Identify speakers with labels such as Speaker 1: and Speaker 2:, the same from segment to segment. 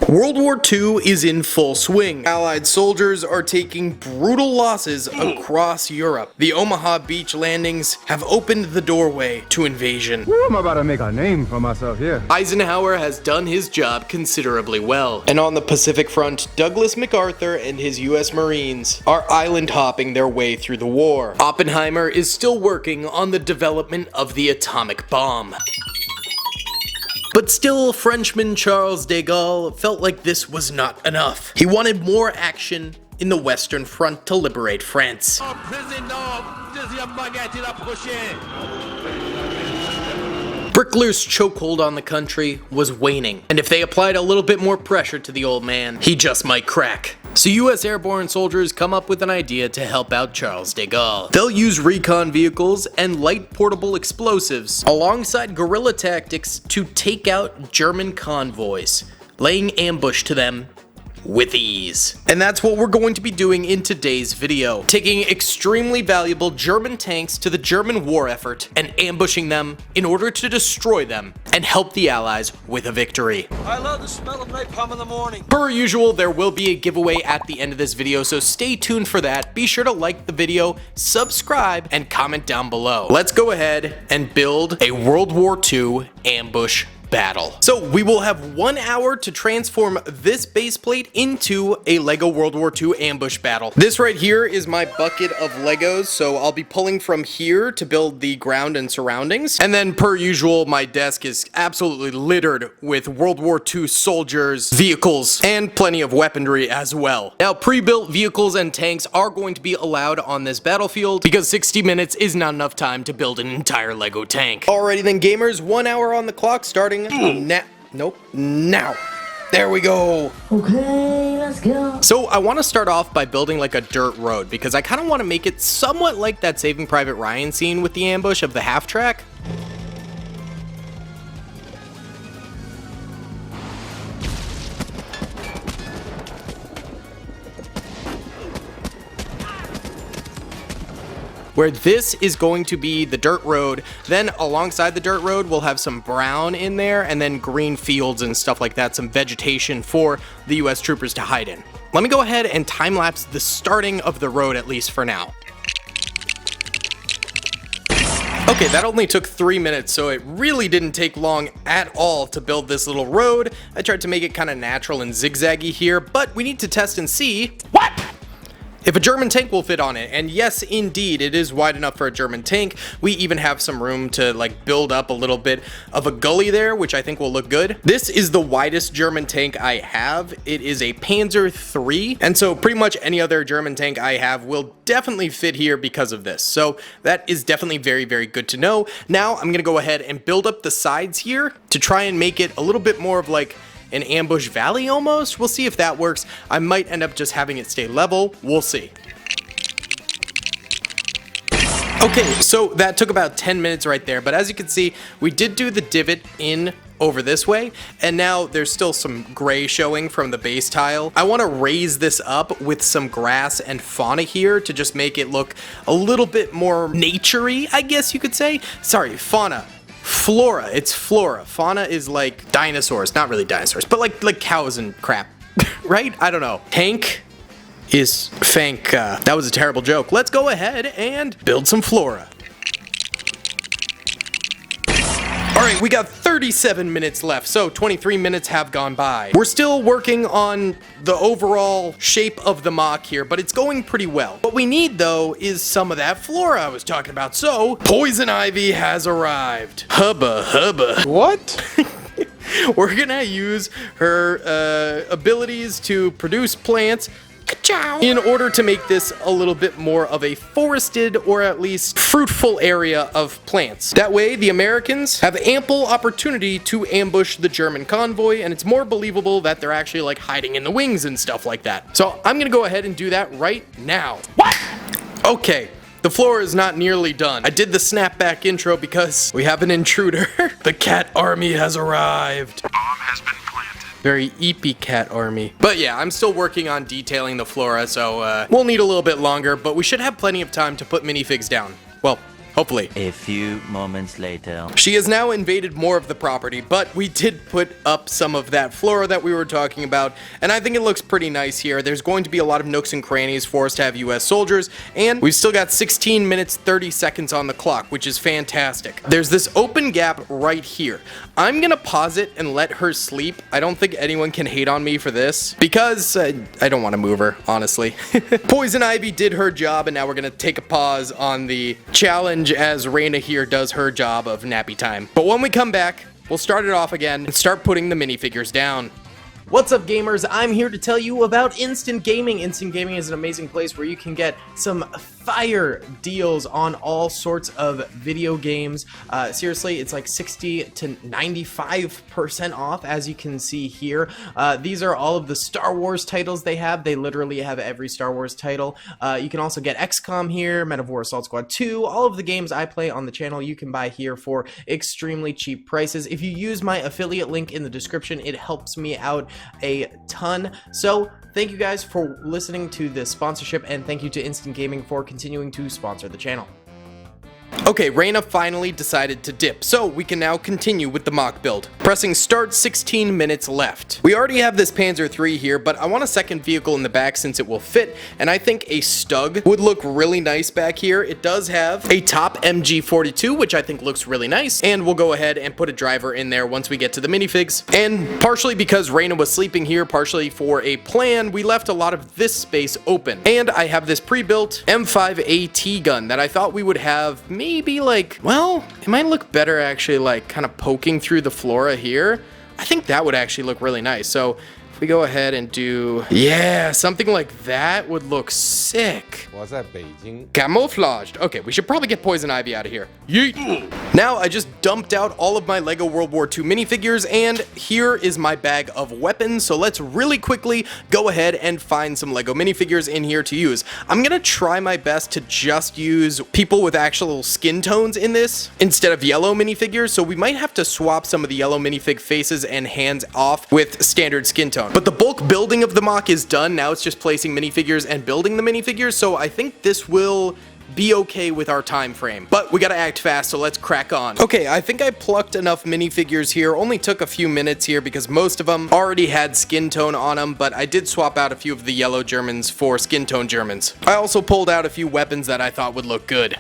Speaker 1: World War II is in full swing. Allied soldiers are taking brutal losses across Europe. The Omaha beach landings have opened the doorway to invasion.
Speaker 2: I'm about to make a name for myself here.
Speaker 1: Eisenhower has done his job considerably well. And on the Pacific front, Douglas MacArthur and his US Marines are island hopping their way through the war. Oppenheimer is still working on the development of the atomic bomb. But still, Frenchman Charles de Gaulle felt like this was not enough. He wanted more action in the Western Front to liberate France. Brickler's chokehold on the country was waning, and if they applied a little bit more pressure to the old man, he just might crack. So US airborne soldiers come up with an idea to help out Charles de Gaulle. They'll use recon vehicles and light portable explosives alongside guerrilla tactics to take out German convoys, laying ambush to them with ease. And that's what we're going to be doing in today's video. Taking extremely valuable German tanks to the German war effort and ambushing them in order to destroy them and help the Allies with a victory.
Speaker 3: I love the smell of napalm in the morning.
Speaker 1: Per usual, there will be a giveaway at the end of this video, so stay tuned for that. Be sure to like the video, subscribe, and comment down below. Let's go ahead and build a World War II ambush battle. So we will have 1 hour to transform this base plate into a LEGO World War II ambush battle. This right here is my bucket of Legos, so I'll be pulling from here to build the ground and surroundings. And then per usual, my desk is absolutely littered with World War II soldiers, vehicles, and plenty of weaponry as well. Now, pre-built vehicles and tanks are going to be allowed on this battlefield because 60 minutes is not enough time to build an entire LEGO tank. Alrighty then, gamers, 1 hour on the clock starting now. Nope, now. There we go.
Speaker 4: Okay, let's go.
Speaker 1: So I want to start off by building like a dirt road because I kind of want to make it somewhat like that Saving Private Ryan scene with the ambush of the half track. Where this is going to be the dirt road, then alongside the dirt road we'll have some brown in there and then green fields and stuff like that, some vegetation for the US troopers to hide in. Let me go ahead and time-lapse the starting of the road at least for now. Okay, that only took 3 minutes, so it really didn't take long at all to build this little road. I tried to make it kind of natural and zigzaggy here, but we need to test and see if a German tank will fit on it. And yes, indeed, it is wide enough for a German tank. We even have some room to like build up a little bit of a gully there, which I think will look good. This is the widest German tank I have. It is a Panzer III, and so pretty much any other German tank I have will definitely fit here because of this. So that is definitely very, very good to know. Now I'm gonna go ahead and build up the sides here to try and make it a little bit more of like an ambush valley almost. We'll see if that works. I might end up just having it stay level. We'll see. Okay, so that took about 10 minutes right there, but as you can see, we did do the divot in over this way, and now there's still some gray showing from the base tile. I want to raise this up with some grass and fauna here to just make it look a little bit more nature-y, I guess you could say. Sorry, fauna. Flora, it's flora. Fauna is like dinosaurs, not really dinosaurs, but like cows and crap, right? I don't know. Tank is fank. That was a terrible joke. Let's go ahead and build some flora. All right, we got 37 minutes left, so 23 minutes have gone by. We're still working on the overall shape of the mock here, but it's going pretty well. What we need, though, is some of that flora I was talking about, so Poison Ivy has arrived. Hubba hubba.
Speaker 2: What?
Speaker 1: We're gonna use her abilities to produce plants in order to make this a little bit more of a forested or at least fruitful area of plants. That way the Americans have ample opportunity to ambush the German convoy, and it's more believable that they're actually like hiding in the wings and stuff like that. So I'm gonna go ahead and do that right now. What? Okay. The floor is not nearly done. I did the snapback intro because we have an intruder. The cat army has arrived.
Speaker 5: Bomb has been planted.
Speaker 1: Very eepy cat army. But yeah, I'm still working on detailing the flora, so we'll need a little bit longer, but we should have plenty of time to put minifigs down. Well, hopefully.
Speaker 5: A few moments later.
Speaker 1: She has now invaded more of the property, but we did put up some of that flora that we were talking about, and I think it looks pretty nice here. There's going to be a lot of nooks and crannies for us to have US soldiers, and we've still got 16 minutes 30 seconds on the clock, which is fantastic. There's this open gap right here. I'm gonna pause it and let her sleep. I don't think anyone can hate on me for this, because I don't want to move her, honestly. Poison Ivy did her job, and now we're gonna take a pause on the challenge as Raina here does her job of nappy time. But when we come back, we'll start it off again and start putting the minifigures down. What's up, gamers? I'm here to tell you about Instant Gaming. Instant Gaming is an amazing place where you can get some fire deals on all sorts of video games. Seriously, it's like 60 to 95% off, as you can see here. These are all of the Star Wars titles they have. They literally have every Star Wars title. You can also get XCOM here, Men of War Assault Squad 2. All of the games I play on the channel you can buy here for extremely cheap prices. If you use my affiliate link in the description, it helps me out a ton. So thank you guys for listening to this sponsorship, and thank you to Instant Gaming for continuing to sponsor the channel. Okay, Raina finally decided to dip, so we can now continue with the mock build. Pressing start, 16 minutes left. We already have this Panzer III here, but I want a second vehicle in the back since it will fit, and I think a Stug would look really nice back here. It does have a top MG42, which I think looks really nice, and we'll go ahead and put a driver in there once we get to the minifigs. And partially because Raina was sleeping here, partially for a plan, we left a lot of this space open. And I have this pre-built M5AT gun that I thought we would have maybe like, well, it might look better actually like kind of poking through the flora here. I think that would actually look really nice. So if we go ahead and do, yeah, something like that would look sick. Camouflaged. Okay, we should probably get Poison Ivy out of here. Yeet. Now I just dumped out all of my LEGO World War II minifigures, and here is my bag of weapons. So let's really quickly go ahead and find some LEGO minifigures in here to use. I'm gonna try my best to just use people with actual skin tones in this instead of yellow minifigures. So we might have to swap some of the yellow minifig faces and hands off with standard skin tone. But the bulk building of the mock is done. Now it's just placing minifigures and building the minifigures. So I think this will be okay with our time frame, but we gotta act fast, so let's crack on. Okay, I think I plucked enough minifigures here. Only took a few minutes here because most of them already had skin tone on them, but I did swap out a few of the yellow Germans for skin tone Germans. I also pulled out a few weapons that I thought would look good.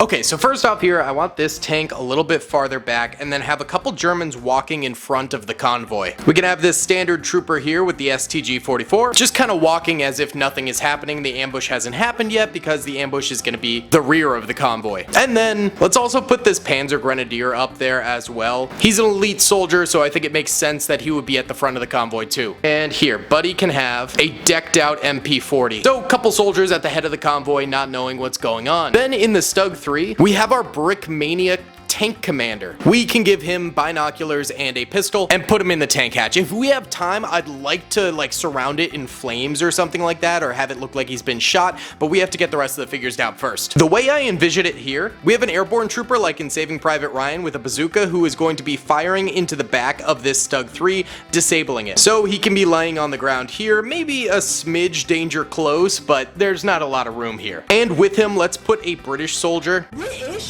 Speaker 1: Okay, so first off here, I want this tank a little bit farther back and then have a couple Germans walking in front of the convoy. We can have this standard trooper here with the STG-44, just kind of walking as if nothing is happening. The ambush hasn't happened yet because the ambush is going to be the rear of the convoy. And then let's also put this Panzer Grenadier up there as well. He's an elite soldier, so I think it makes sense that he would be at the front of the convoy too. And here, Buddy can have a decked out MP40. So a couple soldiers at the head of the convoy not knowing what's going on. Then in the Stug 3, we have our Brick Mania tank commander. We can give him binoculars and a pistol and put him in the tank hatch. If we have time, I'd like to like surround it in flames or something like that, or have it look like he's been shot, but we have to get the rest of the figures down first. The way I envision it here, we have an airborne trooper like in Saving Private Ryan with a bazooka who is going to be firing into the back of this Stug 3, disabling it. So he can be laying on the ground here, maybe a smidge danger close, but there's not a lot of room here. And with him, let's put a British soldier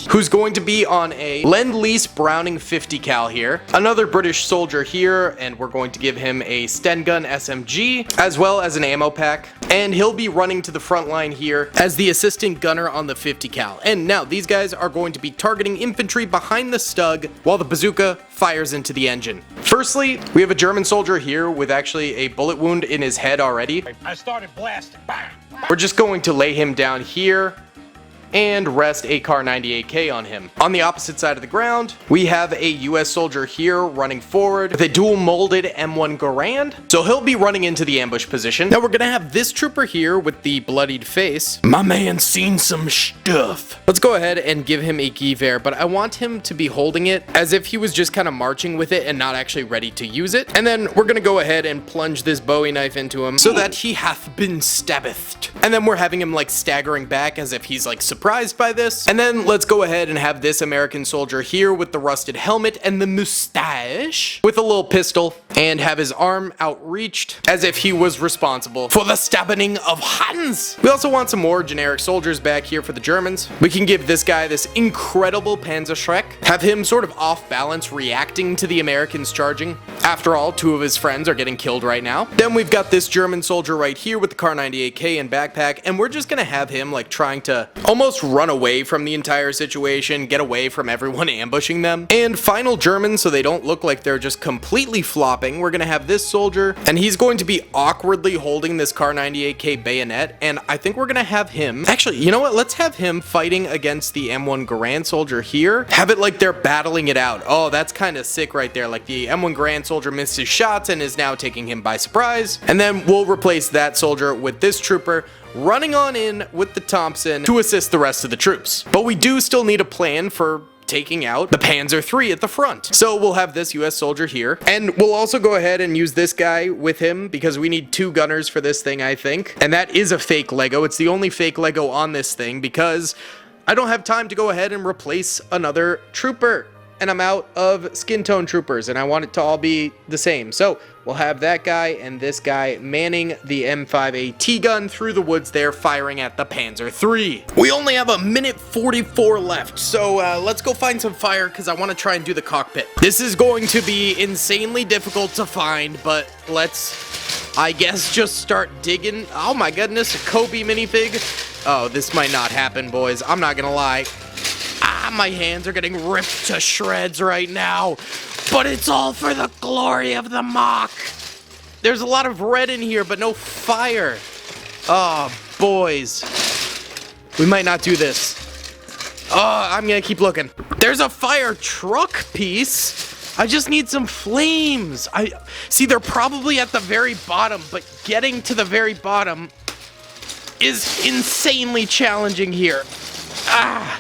Speaker 1: who's going to be on a Lend-Lease Browning 50 cal here, another British soldier here, and we're going to give him a Sten Gun SMG, as well as an ammo pack, and he'll be running to the front line here as the assistant gunner on the 50 cal. And now these guys are going to be targeting infantry behind the Stug while the bazooka fires into the engine. Firstly, we have a German soldier here with actually a bullet wound in his head already.
Speaker 3: I started blasting. Bang!
Speaker 1: We're just going to lay him down here and rest a Kar 98K on him. On the opposite side of the ground, we have a US soldier here running forward with a dual molded M1 Garand. So he'll be running into the ambush position. Now we're gonna have this trooper here with the bloodied face. My man seen some stuff. Let's go ahead and give him a Gewehr, but I want him to be holding it as if he was just kind of marching with it and not actually ready to use it. And then we're gonna go ahead and plunge this Bowie knife into him so that he hath been stabbed. And then we're having him like staggering back as if he's like surprised by this. And then let's go ahead and have this American soldier here with the rusted helmet and the mustache with a little pistol and have his arm outreached as if he was responsible for the stabbing of Hans. We also want some more generic soldiers back here for the Germans. We can give this guy this incredible Panzerschreck, have him sort of off balance reacting to the Americans charging. After all, 2 of his friends are getting killed right now. Then we've got this German soldier right here with the Kar 98K and backpack, and we're just gonna have him like trying to almost run away from the entire situation, get away from everyone ambushing them. And final German, so they don't look like they're just completely flopping, we're gonna have this soldier, and he's going to be awkwardly holding this Kar 98K bayonet, and I think we're gonna have him, actually, you know what, let's have him fighting against the M1 Garand soldier here. Have it like they're battling it out. Oh, that's kind of sick right there, like the M1 Garand soldier missed his shots and is now taking him by surprise. And then we'll replace that soldier with this trooper running on in with the Thompson to assist the rest of the troops. But we do still need a plan for taking out the Panzer III at the front. So we'll have this US soldier here, and we'll also go ahead and use this guy with him because we need 2 gunners for this thing, I think. And that is a fake Lego. It's the only fake Lego on this thing because I don't have time to go ahead and replace another trooper. And I'm out of skin tone troopers, and I want it to all be the same. So we'll have that guy and this guy manning the M5AT gun through the woods there, firing at the Panzer III. We only have 1:44 left, so let's go find some fire because I want to try and do the cockpit. This is going to be insanely difficult to find, but let's, I guess, just start digging. Oh my goodness, a Kobe minifig. Oh, this might not happen, boys. I'm not gonna lie. My hands are getting ripped to shreds right now, but it's all for the glory of the mock. There's a lot of red in here, but no fire. Oh, boys. We might not do this. Oh, I'm gonna keep looking. There's a fire truck piece. I just need some flames. I see they're probably at the very bottom, but getting to the very bottom is insanely challenging here. Ah.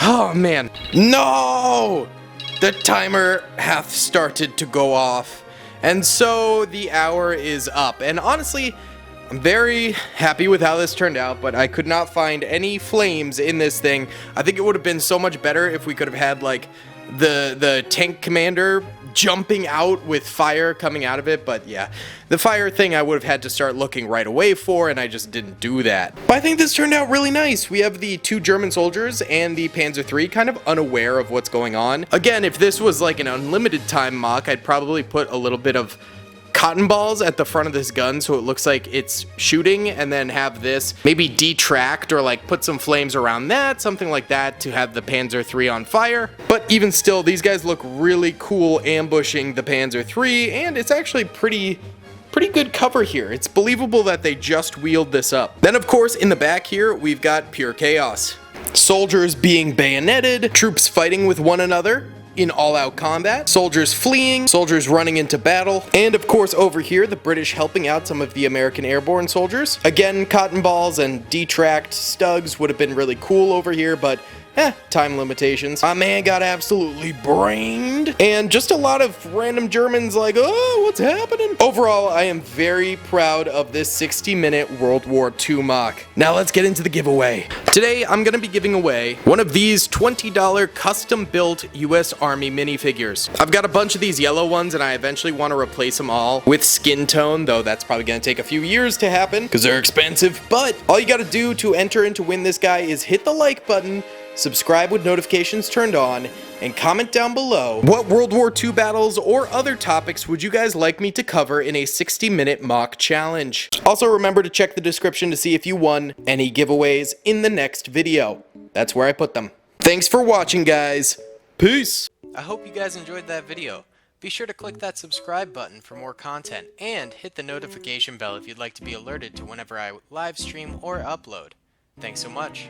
Speaker 1: Oh man, no! The timer hath started to go off, and so the hour is up. And honestly, I'm very happy with how this turned out, but I could not find any flames in this thing. I think it would have been so much better if we could have had like the tank commander jumping out with fire coming out of it, but yeah, the fire thing I would have had to start looking right away for, and I just didn't do that. But I think this turned out really nice. We have the 2 German soldiers and the Panzer III kind of unaware of what's going on. Again, if this was like an unlimited time mock, I'd probably put a little bit of cotton balls at the front of this gun so it looks like it's shooting, and then have this maybe detract or like put some flames around that, something like that, to have the Panzer III on fire. But even still, these guys look really cool ambushing the Panzer III, and it's actually pretty good cover here. It's believable that they just wheeled this up. Then of course in the back here we've got pure chaos. Soldiers being bayoneted, troops fighting with one another in all-out combat, soldiers fleeing, soldiers running into battle, and of course over here the British helping out some of the American airborne soldiers. Again, cotton balls and detract stugs would have been really cool over here, but time limitations. My man got absolutely brained, and just a lot of random Germans like, oh, what's happening? Overall, I am very proud of this 60-minute World War II mock. Now let's get into the giveaway. Today, I'm gonna be giving away one of these $20 custom-built US Army minifigures. I've got a bunch of these yellow ones, and I eventually want to replace them all with skin tone, though that's probably gonna take a few years to happen, because they're expensive. But all you gotta do to enter and to win this guy is hit the like button, subscribe with notifications turned on, and comment down below what World War II battles or other topics would you guys like me to cover in a 60-minute mock challenge. Also remember to check the description to see if you won any giveaways in the next video. That's where I put them. Thanks for watching, guys. Peace. I hope you guys enjoyed that video. Be sure to click that subscribe button for more content, and hit the notification bell if you'd like to be alerted to whenever I live stream or upload. Thanks so much.